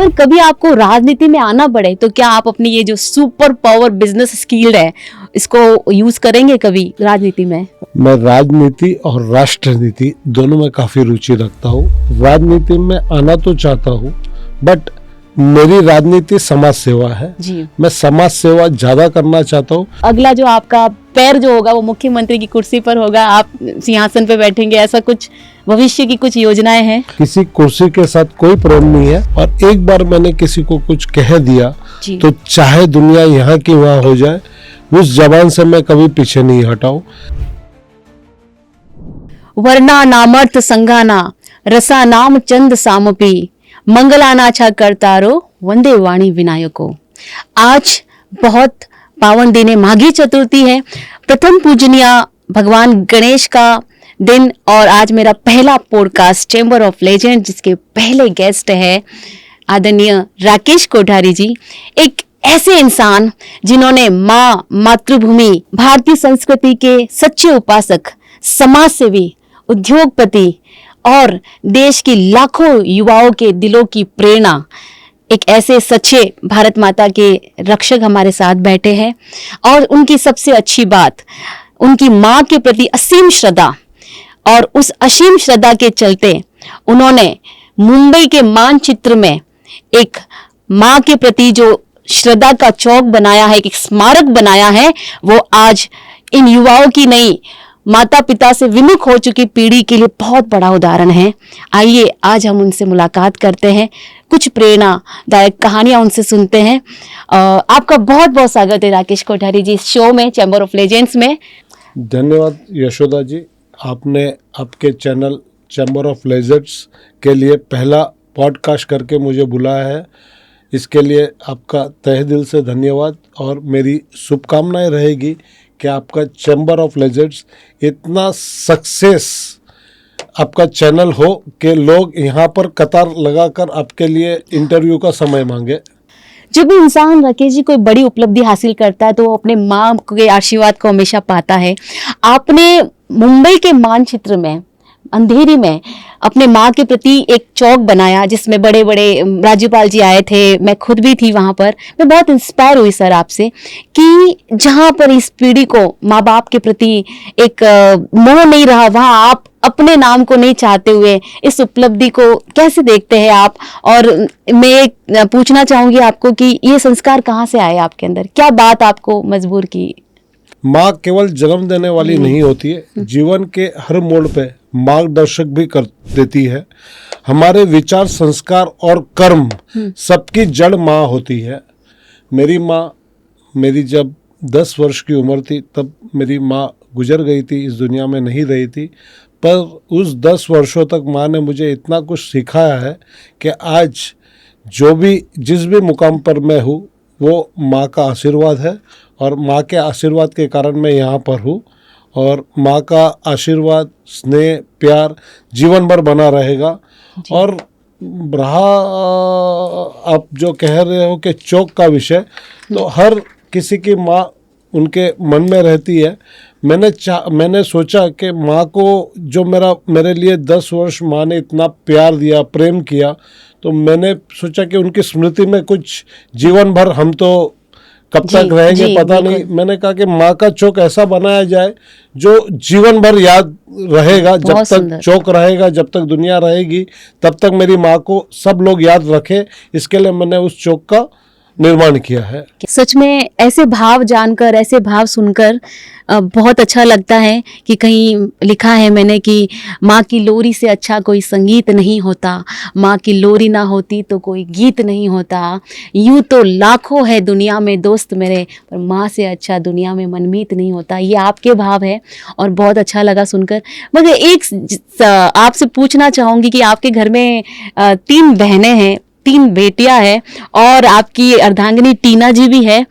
अगर कभी आपको राजनीति में आना पड़े तो क्या आप अपनी ये जो सुपर पावर बिजनेस स्किल है इसको यूज करेंगे कभी राजनीति में? मैं राजनीति और राष्ट्रनीति दोनों में काफी रुचि रखता हूँ। राजनीति में आना तो चाहता हूँ, बट मेरी राजनीति समाज सेवा है जी। मैं समाज सेवा ज्यादा करना चाहता हूँ। अगला जो आपका पैर जो होगा वो मुख्यमंत्री की कुर्सी पर होगा, आप सिंहासन पे बैठेंगे, ऐसा कुछ भविष्य की कुछ योजनाएं हैं? किसी कुर्सी के साथ कोई प्रेम नहीं है, और एक बार मैंने किसी को कुछ कह दिया तो चाहे दुनिया यहाँ की वहाँ हो जाए, उस जबान से मैं कभी पीछे नहीं हटाऊं। वर्णा नामर्थ संगाना रसा नाम चंद सामपी मंगलानाछा करतारो वंदे वाणी विनायको। आज बहुत पावन दिन है, माघी चतुर्थी है, प्रथम पूजनीय भगवान गणेश का दिन, और आज मेरा पहला पॉडकास्ट चैम्बर ऑफ लेजेंड, जिसके पहले गेस्ट है आदरणीय राकेश कोठारी जी। एक ऐसे इंसान जिन्होंने माँ, मातृभूमि, भारतीय संस्कृति के सच्चे उपासक, समाज सेवी, उद्योगपति और देश की लाखों युवाओं के दिलों की प्रेरणा, एक ऐसे सच्चे भारत माता के रक्षक हमारे साथ बैठे हैं। और उनकी सबसे अच्छी बात, उनकी माँ के प्रति असीम श्रद्धा, और उस असीम श्रद्धा के चलते उन्होंने मुंबई के मानचित्र में एक माँ के प्रति जो श्रद्धा का चौक बनाया है, एक स्मारक बनाया है, वो आज इन युवाओं की नहीं, माता पिता से विमुख हो चुकी पीढ़ी के लिए बहुत बड़ा उदाहरण है। आइए आज हम उनसे मुलाकात करते हैं, कुछ प्रेरणादायक कहानियां उनसे सुनते हैं। आपका बहुत बहुत स्वागत है राकेश कोठारी जी इस शो में, चैम्बर ऑफ लेजेंड्स में। धन्यवाद यशोदा जी, आपने आपके चैनल चैम्बर ऑफ लेजेंड्स के लिए पहला पॉडकास्ट करके मुझे बुलाया है। इसके लिए आपका तहे दिल से धन्यवाद, और मेरी शुभकामनाएं रहेगी कि आपका चैम्बर ऑफ लेजेंड्स इतना सक्सेस आपका चैनल हो कि लोग यहाँ पर कतार लगाकर आपके लिए इंटरव्यू का समय मांगे। जब भी इंसान राकेश जी कोई बड़ी उपलब्धि हासिल करता है तो वो अपने माँ के आशीर्वाद को हमेशा पाता है। आपने मुंबई के मानचित्र में, अंधेरी में, अपने माँ के प्रति एक चौक बनाया जिसमें बड़े बड़े राज्यपाल जी आए थे, मैं खुद भी थी वहाँ पर। मैं बहुत इंस्पायर हुई सर आपसे कि जहाँ पर इस पीढ़ी को माँ बाप के प्रति एक मोह नहीं रहा, वहाँ आप अपने नाम को नहीं चाहते हुए इस उपलब्धि को कैसे देखते हैं आप? और मैं पूछना चाहूंगी आपको कि ये संस्कार कहाँ से आए आपके अंदर, क्या बात आपको मजबूर की? माँ केवल जन्म देने वाली नहीं होती है, जीवन के हर मोड़ पे मार्गदर्शक भी कर देती है। हमारे विचार, संस्कार और कर्म सबकी जड़ माँ होती है। मेरी माँ, मेरी जब 10 वर्ष की उम्र थी तब मेरी माँ गुजर गई थी, इस दुनिया में नहीं रही थी, पर उस 10 वर्षों तक माँ ने मुझे इतना कुछ सिखाया है कि आज जो भी जिस भी मुकाम पर मैं हूँ वो माँ का आशीर्वाद है, और माँ के आशीर्वाद के कारण मैं यहाँ पर हूँ। और माँ का आशीर्वाद, स्नेह, प्यार जीवन भर बना रहेगा। और रहा आप जो कह रहे हो कि चौक का विषय, तो हर किसी की माँ उनके मन में रहती है। मैंने सोचा कि माँ को जो मेरे लिए 10 वर्ष माँ ने इतना प्यार दिया, प्रेम किया, तो मैंने सोचा कि उनकी स्मृति में कुछ जीवन भर, हम तो कब तक रहेंगे पता नहीं, मैंने कहा कि माँ का चौक ऐसा बनाया जाए जो जीवन भर याद रहेगा। जब तक चौक रहेगा, जब तक दुनिया रहेगी, तब तक मेरी माँ को सब लोग याद रखें। इसके लिए मैंने उस चौक का निर्माण किया है। सच में ऐसे भाव जानकर, ऐसे भाव सुनकर बहुत अच्छा लगता है कि कहीं लिखा है मैंने कि माँ की लोरी से अच्छा कोई संगीत नहीं होता, माँ की लोरी ना होती तो कोई गीत नहीं होता, यूँ तो लाखों है दुनिया में दोस्त मेरे, पर माँ से अच्छा दुनिया में मनमीत नहीं होता। ये आपके भाव है और बहुत अच्छा लगा सुनकर। मगर एक आपसे पूछना चाहूँगी कि आपके घर में 3 बहनें हैं, 3 बेटियां हैं, और आपकी अर्धांगिनी टीना जी भी है,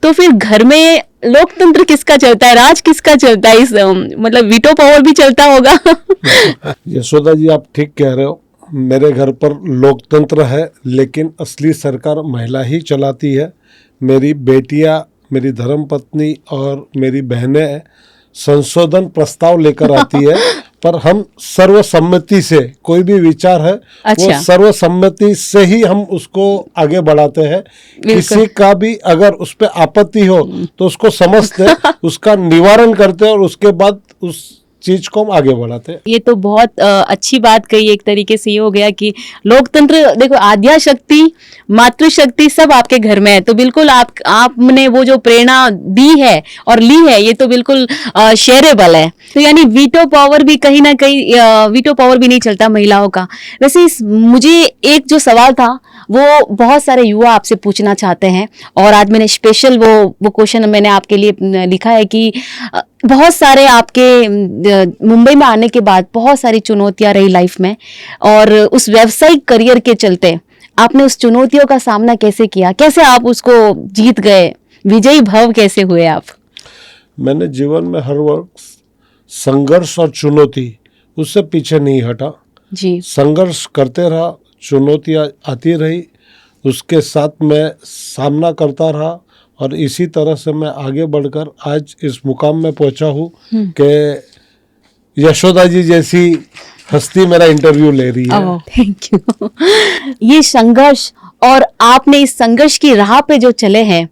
तो फिर घर में लोकतंत्र किसका चलता है, राज किसका चलता है? इस मतलब वीटो पावर भी चलता होगा। यशोदा जी, आप ठीक कह रहे हो, मेरे घर पर लोकतंत्र है, लेकिन असली सरकार महिला ही चलाती है। मेरी बेटियां, मेरी धर्मपत्नी और मेरी बहनें संशोधन प्रस्ताव लेकर आती है पर हम सर्वसम्मति से कोई भी विचार है अच्छा। वो सर्वसम्मति से ही हम उसको आगे बढ़ाते हैं। किसी का भी अगर उस पर आपत्ति हो तो उसको समझते उसका निवारण करते और उसके बाद उस चीज को हम आगे बढ़ाते हैं। ये तो बहुत अच्छी बात कही। एक तरीके से ये हो गया कि लोकतंत्र, देखो आद्या शक्ति, मातृशक्ति सब आपके घर में है, तो बिल्कुल आपने वो जो प्रेरणा दी है और ली है ये तो बिल्कुल शेयरेबल है। तो यानी वीटो पावर भी कहीं ना कहीं वीटो पावर भी नहीं चलता महिलाओं का। वैसे मुझे एक जो सवाल था वो बहुत सारे युवा आपसे पूछना चाहते हैं और आज मैंने स्पेशल वो क्वेश्चन मैंने आपके लिए लिखा है कि बहुत सारे आपके मुंबई में आने के बाद बहुत सारी चुनौतियां रही लाइफ में, और उस व्यावसायिक करियर के चलते आपने उस चुनौतियों का सामना कैसे किया, कैसे आप उसको जीत गए, विजयी भव कैसे हुए आप? मैंने जीवन में हर वक्त संघर्ष और चुनौती उससे पीछे नहीं हटा जी। संघर्ष करते रहा, चुनौतियां आती रही, उसके साथ मैं सामना करता रहा और इसी तरह से मैं आगे बढ़कर आज इस मुकाम में पहुंचा हूँ कि यशोदा जी जैसी हस्ती मेरा इंटरव्यू ले रही है। Thank you. ये संघर्ष, और आपने इस संघर्ष की राह पे जो चले हैं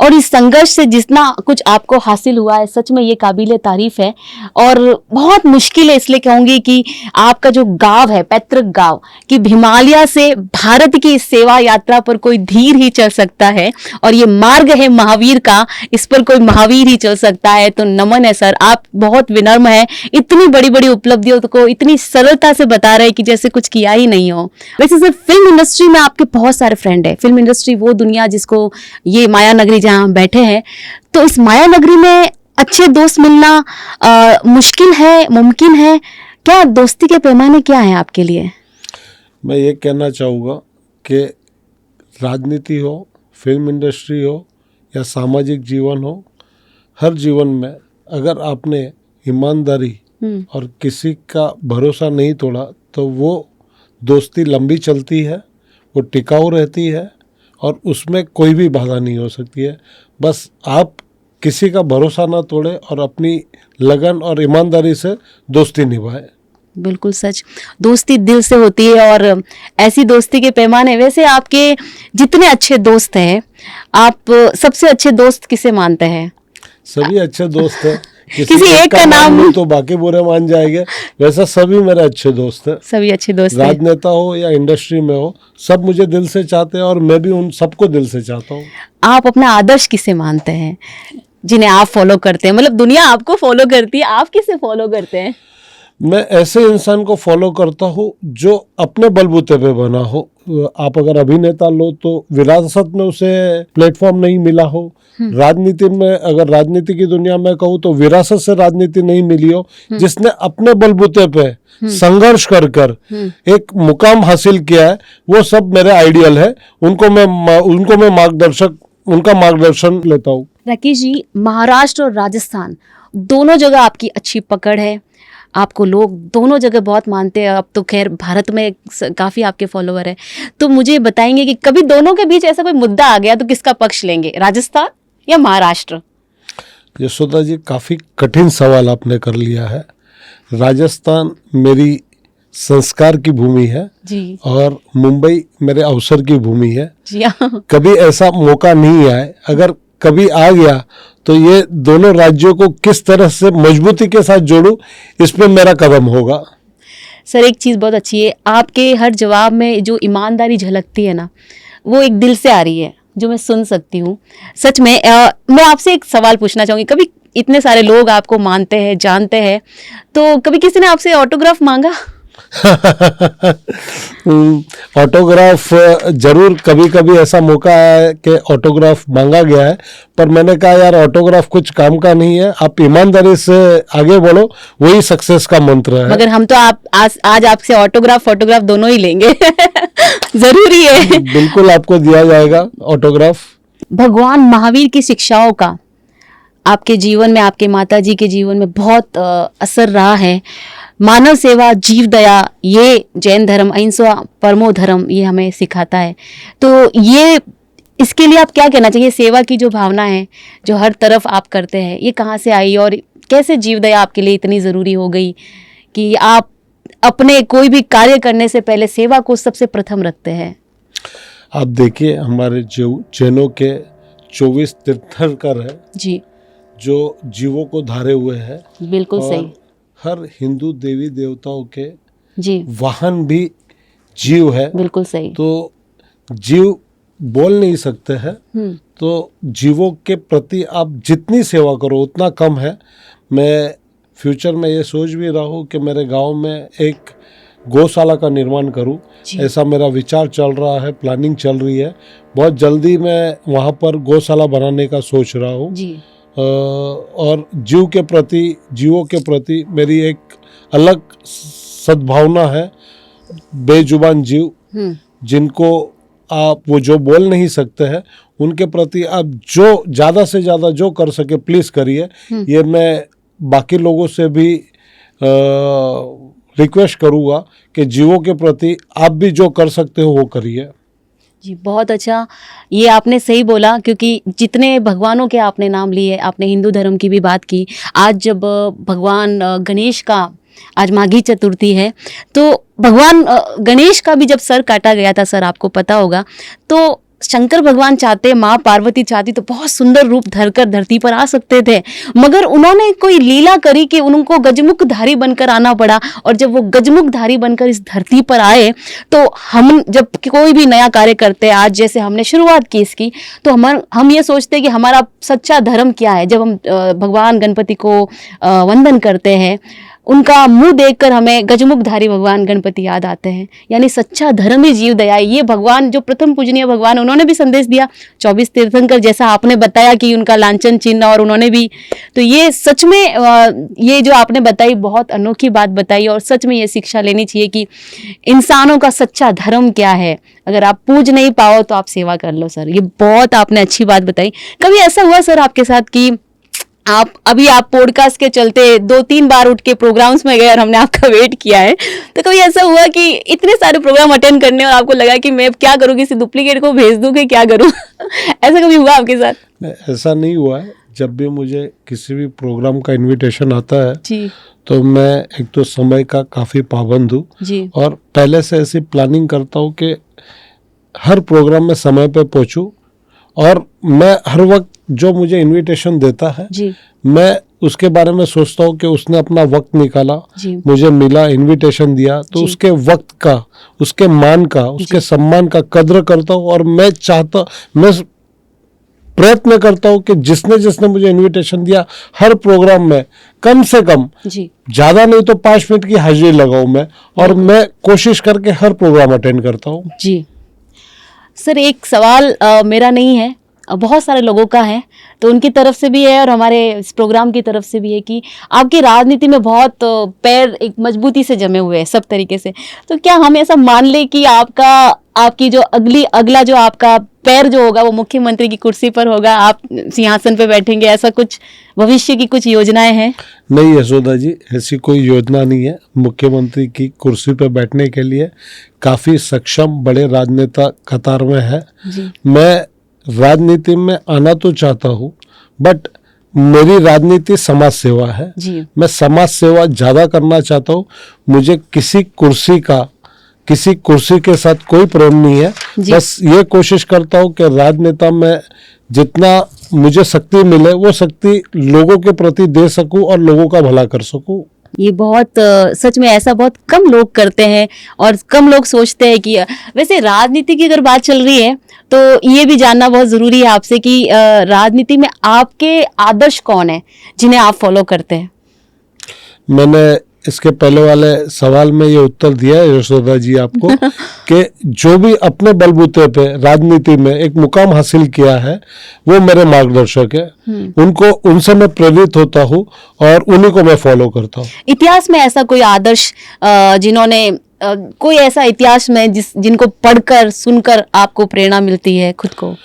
और इस संघर्ष से जितना कुछ आपको हासिल हुआ है, सच में ये काबिले तारीफ है। और बहुत मुश्किल है, इसलिए कहूंगी कि आपका जो गांव है, पैतृक गांव, कि हिमालय से भारत की इस सेवा यात्रा पर कोई धीर ही चल सकता है, और ये मार्ग है महावीर का, इस पर कोई महावीर ही चल सकता है। तो नमन है सर, आप बहुत विनम्र है, इतनी बड़ी बड़ी उपलब्धियों को इतनी सरलता से बता रहे हैं कि जैसे कुछ किया ही नहीं हो। वैसे सर, फिल्म इंडस्ट्री में आपके बहुत सारे फ्रेंड है। फिल्म इंडस्ट्री वो दुनिया जिसको ये माया नगरी जहाँ बैठे हैं, तो इस माया नगरी में अच्छे दोस्त मिलना मुश्किल है, मुमकिन है क्या? दोस्ती के पैमाने क्या है आपके लिए? मैं ये कहना चाहूँगा कि राजनीति हो, फिल्म इंडस्ट्री हो या सामाजिक जीवन हो, हर जीवन में अगर आपने ईमानदारी और किसी का भरोसा नहीं तोड़ा तो वो दोस्ती लंबी चलती है, वो टिकाऊ रहती है और उसमें कोई भी बाधा नहीं हो सकती है। बस आप किसी का भरोसा ना तोड़े और अपनी लगन और ईमानदारी से दोस्ती निभाए। बिल्कुल सच, दोस्ती दिल से होती है और ऐसी दोस्ती के पैमाने। वैसे आपके जितने अच्छे दोस्त हैं, आप सबसे अच्छे दोस्त किसे मानते हैं? सभी अच्छे दोस्त हैं, किसी एक का नाम लूं तो बाकी बुरे मान जाएंगे। वैसा सभी मेरे अच्छे दोस्त हैं, सभी अच्छे दोस्त हैं। राजनेता हो या इंडस्ट्री में हो, सब मुझे दिल से चाहते हैं और मैं भी उन सबको दिल से चाहता हूँ। आप अपना आदर्श किसे मानते हैं, जिन्हें आप फॉलो करते हैं? मतलब दुनिया आपको फॉलो करती है, आप किसे फॉलो करते हैं? मैं ऐसे इंसान को फॉलो करता हूँ जो अपने बलबूते पे बना हो। आप अगर अभिनेता लो तो विरासत में उसे प्लेटफॉर्म नहीं मिला हो, राजनीति में अगर राजनीति की दुनिया में कहूँ तो विरासत से राजनीति नहीं मिली हो, जिसने अपने बलबूते पे संघर्ष कर कर एक मुकाम हासिल किया है, वो सब मेरे आइडियल है। उनको मैं उनका मार्गदर्शन लेता हूँ। राकेश जी, महाराष्ट्र और राजस्थान दोनों जगह आपकी अच्छी पकड़ है, आपको लोग दोनों जगह बहुत मानते हैं। अब तो खैर भारत में काफ़ी आपके फॉलोवर है, तो मुझे बताएंगे कि कभी दोनों के बीच ऐसा कोई मुद्दा आ गया तो किसका पक्ष लेंगे, राजस्थान या महाराष्ट्र? यशोदा जी, काफ़ी कठिन सवाल आपने कर लिया है। राजस्थान मेरी संस्कार की भूमि है जी, और मुंबई मेरे अवसर की भूमि है जी हाँ। कभी ऐसा मौका नहीं आए, अगर कभी आ गया तो ये दोनों राज्यों को किस तरह से मजबूती के साथ जोड़ूं, इस पे मेरा कदम होगा। सर, एक चीज़ बहुत अच्छी है, आपके हर जवाब में जो ईमानदारी झलकती है ना, वो एक दिल से आ रही है, जो मैं सुन सकती हूँ सच में। मैं आपसे एक सवाल पूछना चाहूँगी, कभी इतने सारे लोग आपको मानते हैं, जानते हैं, तो कभी किसी ने आपसे ऑटोग्राफ मांगा? ऑटोग्राफ जरूर कभी कभी ऐसा मौका है कि ऑटोग्राफ मांगा गया है, पर मैंने कहा यार ऑटोग्राफ कुछ काम का नहीं है, आप ईमानदारी से आगे बढ़ो, वही सक्सेस का मंत्र है। मगर हम तो आज आपसे ऑटोग्राफ फोटोग्राफ दोनों ही लेंगे। जरूरी है। बिल्कुल आपको दिया जाएगा ऑटोग्राफ। भगवान महावीर की शिक्षाओं का आपके जीवन में, आपके माताजी के जीवन में बहुत असर रहा है। मानव सेवा, जीव दया, ये जैन धर्म, अहिंसा परमो धर्म, ये हमें सिखाता है। तो ये इसके लिए आप क्या कहना चाहिए? सेवा की जो भावना है जो हर तरफ आप करते हैं, ये कहाँ से आई और कैसे जीव दया आपके लिए इतनी ज़रूरी हो गई? कि आप अपने कोई भी कार्य करने से पहले सेवा को सबसे प्रथम रखते हैं? आप देखिए, हमारे जैनों के 24 तीर्थंकर है जी, जो जीवों को धारे हुए हैं, बिल्कुल और सही। हर हिंदू देवी देवताओं के जी, वाहन भी जीव है। बिल्कुल सही। तो जीव बोल नहीं सकते हैं, तो जीवों के प्रति आप जितनी सेवा करो उतना कम है। मैं फ्यूचर में ये सोच भी रहा हूँ कि मेरे गांव में एक गौशाला का निर्माण करूँ। जी। ऐसा मेरा विचार चल रहा है, प्लानिंग चल रही है। बहुत जल्दी मैं वहाँ पर गौशाला बनाने का सोच रहा हूँ। जी, और जीवों के प्रति मेरी एक अलग सद्भावना है। बेजुबान जीव जिनको आप वो जो बोल नहीं सकते हैं, उनके प्रति आप जो ज़्यादा से ज़्यादा जो कर सके प्लीज़ करिए। ये मैं बाकी लोगों से भी रिक्वेस्ट करूँगा कि जीवों के प्रति आप भी जो कर सकते हो वो करिए। जी, बहुत अच्छा। ये आपने सही बोला, क्योंकि जितने भगवानों के आपने नाम लिए, आपने हिंदू धर्म की भी बात की। आज जब भगवान गणेश का आज माघी चतुर्थी है, तो भगवान गणेश का भी जब सर काटा गया था सर, आपको पता होगा, तो शंकर भगवान चाहते, माँ पार्वती चाहती तो बहुत सुंदर रूप धरकर धरती पर आ सकते थे, मगर उन्होंने कोई लीला करी कि उनको गजमुखधारी बनकर आना पड़ा। और जब वो गजमुखधारी बनकर इस धरती पर आए, तो हम जब कोई भी नया कार्य करते हैं, आज जैसे हमने शुरुआत की इसकी, तो हम ये सोचते हैं कि हमारा सच्चा धर्म क्या है। जब हम भगवान गणपति को वंदन करते हैं, उनका मुंह देखकर हमें गजमुखधारी भगवान गणपति याद आते हैं। यानी सच्चा धर्म ही जीव दया। ये भगवान जो प्रथम पूजनीय भगवान, उन्होंने भी संदेश दिया। 24 तीर्थंकर, जैसा आपने बताया कि उनका लांछन चिन्ह, और उन्होंने भी, तो ये सच में ये जो आपने बताई बहुत अनोखी बात बताई, और सच में ये शिक्षा लेनी चाहिए कि इंसानों का सच्चा धर्म क्या है। अगर आप पूज नहीं पाओ तो आप सेवा कर लो सर। ये बहुत आपने अच्छी बात बताई। कभी ऐसा हुआ सर आपके साथ कि आप पॉडकास्ट के चलते 2-3 बार उठ के प्रोग्राम्स में गए और हमने आपका वेट किया है, तो कभी ऐसा हुआ कि इतने सारे प्रोग्राम अटेंड करने और आपको लगा कि मैं अब क्या करूँ, किसी डुप्लीकेट को भेज दूँ कि क्या करूँ? ऐसा कभी हुआ आपके साथ? ऐसा नहीं हुआ है। जब भी मुझे किसी भी प्रोग्राम का इनविटेशन आता है जी, तो मैं एक तो समय का काफ़ी पाबंद हूँ जी, और पहले से ऐसी प्लानिंग करता हूँ कि हर प्रोग्राम में समय पे पहुँचूँ। और मैं हर वक्त जो मुझे इनविटेशन देता है, जी, मैं उसके बारे में सोचता हूँ कि उसने अपना वक्त निकाला, जी, मुझे मिला, इनविटेशन दिया, तो जी। उसके वक्त का, उसके मान का, उसके सम्मान का कद्र करता हूँ। और मैं प्रयत्न करता हूँ कि जिसने मुझे इनविटेशन दिया, हर प्रोग्राम में कम से कम, जी, ज़्यादा नहीं तो 5 मिनट की हाजिरी लगाऊँ मैं। और मैं कोशिश करके हर प्रोग्राम अटेंड करता हूँ। जी। सर, एक सवाल मेरा नहीं है, बहुत सारे लोगों का है, तो उनकी तरफ से भी है और हमारे इस प्रोग्राम की तरफ से भी है कि आपकी राजनीति में बहुत पैर एक मजबूती से जमे हुए हैं सब तरीके से। तो क्या हम ऐसा मान ले कि आपकी जो अगला जो आपका पैर जो होगा वो मुख्यमंत्री की कुर्सी पर होगा, आप सिंहासन पे बैठेंगे, ऐसा कुछ भविष्य की कुछ योजनाएं हैं? नहीं यशोदा जी, ऐसी कोई योजना नहीं है। मुख्यमंत्री की कुर्सी पर बैठने के लिए काफ़ी सक्षम बड़े राजनेता कतार में है। मैं राजनीति में आना तो चाहता हूँ, बट मेरी राजनीति समाज सेवा है। मैं समाज सेवा ज़्यादा करना चाहता हूँ। मुझे किसी कुर्सी के साथ कोई प्रेम नहीं है। बस ये कोशिश करता हूँ कि राजनेता में जितना मुझे शक्ति मिले, वो शक्ति लोगों के प्रति दे सकूं और लोगों का भला कर सकूं। ये बहुत सच में ऐसा बहुत कम लोग करते हैं और कम लोग सोचते हैं कि वैसे राजनीति की अगर बात चल रही है तो ये भी जानना बहुत ज़रूरी है आपसे कि राजनीति में आपके आदर्श कौन है जिन्हें आप फॉलो करते हैं? मैंने इसके पहले वाले सवाल में ये उत्तर दिया है यशोदा जी आपको कि जो भी अपने बलबूते पे राजनीति में एक मुकाम हासिल किया है वो मेरे मार्गदर्शक है। उनसे मैं प्रेरित होता हूँ और उन्हीं को मैं फॉलो करता हूँ। इतिहास में ऐसा कोई आदर्श जिन्होंने कोई ऐसा इतिहास में जिनको पढ़कर सुनकर आपको प्रेरणा मिलती है खुद को?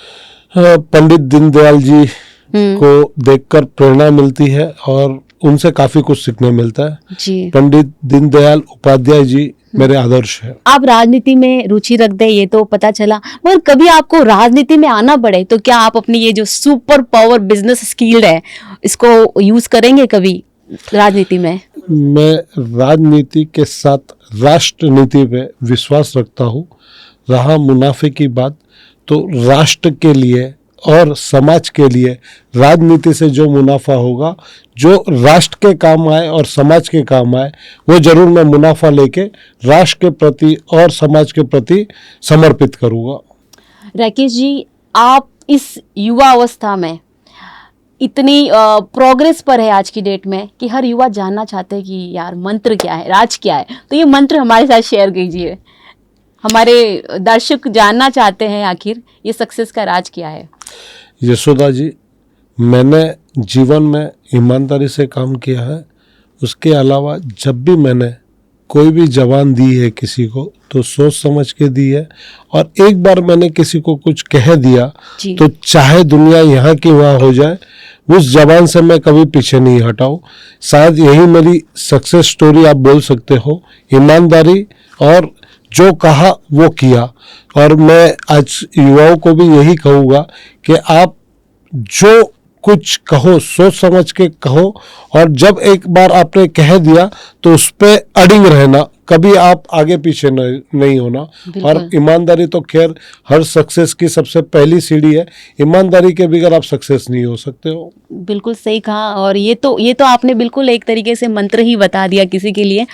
पंडित दीनदयाल जी को देखकर प्रेरणा मिलती है और उनसे काफी कुछ सीखने मिलता है जी। पंडित दीनदयाल उपाध्याय जी मेरे आदर्श है। आप राजनीति में रुचि रखते हैं ये तो पता चला, मगर कभी आपको राजनीति में आना पड़े तो क्या आप अपनी ये जो सुपर पावर बिजनेस स्किल है इसको यूज करेंगे कभी राजनीति में? मैं राजनीति के साथ राष्ट्र नीति पे विश्वास रखता हूँ। रहा मुनाफे की बात, तो राष्ट्र के लिए और समाज के लिए राजनीति से जो मुनाफा होगा, जो राष्ट्र के काम आए और समाज के काम आए, वो जरूर मैं मुनाफा लेके राष्ट्र के प्रति और समाज के प्रति समर्पित करूँगा। राकेश जी, आप इस युवा अवस्था में इतनी प्रोग्रेस पर है आज की डेट में कि हर युवा जानना चाहते हैं कि यार मंत्र क्या है, राज क्या है। तो ये मंत्र हमारे साथ शेयर कीजिए, हमारे दर्शक जानना चाहते हैं आखिर ये सक्सेस का राज क्या है। यशोदा जी, मैंने जीवन में ईमानदारी से काम किया है। उसके अलावा जब भी मैंने कोई भी जबान दी है किसी को, तो सोच समझ के दी है। और एक बार मैंने किसी को कुछ कह दिया जी। तो चाहे दुनिया यहाँ की वहाँ हो जाए, उस जबान से मैं कभी पीछे नहीं हटाऊं। शायद यही मेरी सक्सेस स्टोरी आप बोल सकते हो। ईमानदारी और जो कहा वो किया। और मैं आज युवाओं को भी यही कहूँगा कि आप जो कुछ कहो सोच समझ के कहो, और जब एक बार आपने कह दिया तो उस पे अडिग रहना, कभी आप आगे पीछे नहीं होना। और ईमानदारी तो खैर हर सक्सेस की सबसे पहली सीढ़ी है। ईमानदारी के बगैर आप सक्सेस नहीं हो सकते हो। बिल्कुल सही कहा। और ये तो आपने बिल्कुल एक तरीके से मंत्र ही बता दिया किसी के लिए।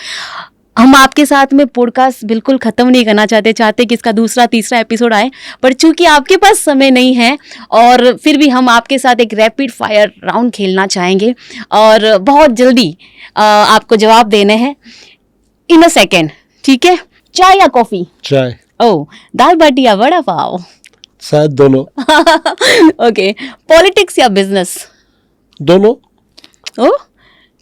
हम आपके साथ में पॉडकास्ट बिल्कुल ख़त्म नहीं करना चाहते कि इसका दूसरा तीसरा एपिसोड आए, पर चूंकि आपके पास समय नहीं है और फिर भी हम आपके साथ एक रैपिड फायर राउंड खेलना चाहेंगे और बहुत जल्दी आपको जवाब देने हैं इन अ सेकेंड। ठीक है? चाय या कॉफ़ी? चाय। ओह, दाल बाटी या वड़ा पाव? शायद दोनों। ओके। पॉलिटिक्स या बिजनेस? दोनों। ओह,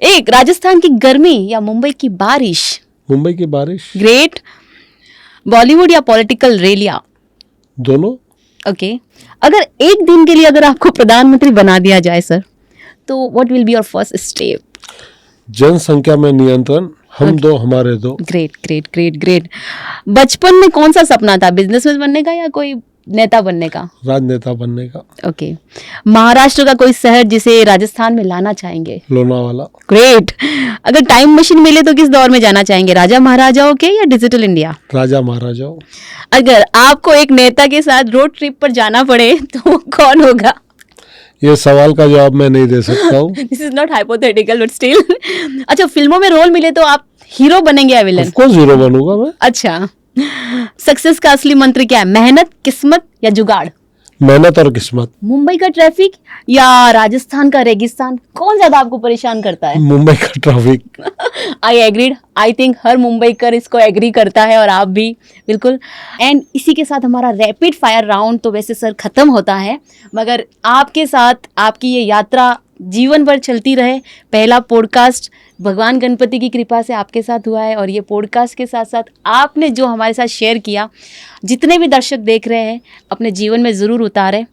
एक राजस्थान की गर्मी या मुंबई की बारिश? मुंबई की बारिश। ग्रेट। बॉलीवुड या पॉलिटिकल रेलिया? दोनों। ओके। अगर एक दिन के लिए अगर आपको प्रधानमंत्री बना दिया जाए सर, तो what will be your first step? जनसंख्या में नियंत्रण, हम दो हमारे दो। Great great great great. बचपन में कौन सा सपना था, बिजनेसमैन बनने का या कोई नेता बनने का? राजनेता बनने का। ओके। महाराष्ट्र का कोई शहर जिसे राजस्थान में लाना चाहेंगे? लोनावाला। ग्रेट। अगर टाइम मशीन मिले तो किस दौर में जाना चाहेंगे, राजा महाराजाओं के या डिजिटल इंडिया? राजा महाराजाओं। अगर आपको एक नेता के साथ रोड ट्रिप पर जाना पड़े तो कौन होगा? ये सवाल का जवाब मैं नहीं दे सकता हूँ। This is not hypothetical but still. अच्छा, फिल्मों में रोल मिले तो आप हीरो बनेंगे या विलन? ऑफ कोर्स हीरो बनूंगा मैं। अच्छा। सक्सेस का असली मंत्र क्या है, मेहनत, किस्मत या जुगाड़? मेहनत और किस्मत। मुंबई का ट्रैफिक या राजस्थान का रेगिस्तान, कौन ज्यादा आपको परेशान करता है? मुंबई का traffic. I agreed. I think हर मुंबईकर इसको एग्री करता है और आप भी बिल्कुल। एंड इसी के साथ हमारा रैपिड फायर राउंड तो वैसे सर खत्म होता है, मगर आपके साथ आपकी ये यात्रा जीवन भर चलती रहे। पहला पॉडकास्ट भगवान गणपति की कृपा से आपके साथ हुआ है और ये पॉडकास्ट के साथ साथ आपने जो हमारे साथ शेयर किया, जितने भी दर्शक देख रहे हैं अपने जीवन में ज़रूर उतारें।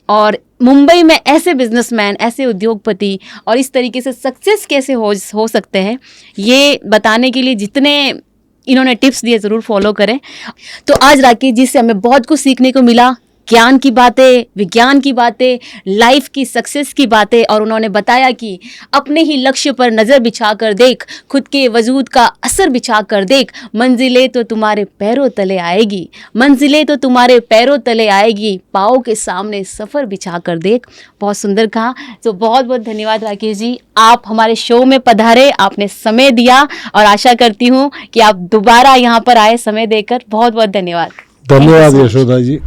और मुंबई में ऐसे बिजनेसमैन, ऐसे उद्योगपति और इस तरीके से सक्सेस कैसे हो सकते हैं, ये बताने के लिए जितने इन्होंने टिप्स दिए ज़रूर फॉलो करें। तो आज राकेश जी से हमें बहुत कुछ सीखने को मिला, ज्ञान की बातें, विज्ञान की बातें, लाइफ की सक्सेस की बातें। और उन्होंने बताया कि अपने ही लक्ष्य पर नज़र बिछा कर देख, खुद के वजूद का असर बिछा कर देख, मंजिलें तो तुम्हारे पैरों तले आएगी, मंजिलें तो तुम्हारे पैरों तले आएगी, पाँव के सामने सफ़र बिछा कर देख। बहुत सुंदर कहा। तो बहुत बहुत धन्यवाद राकेश जी, आप हमारे शो में पधारे, आपने समय दिया और आशा करती हूँ कि आप दोबारा यहाँ पर आए समय देकर। बहुत बहुत धन्यवाद। धन्यवाद यशोदा जी।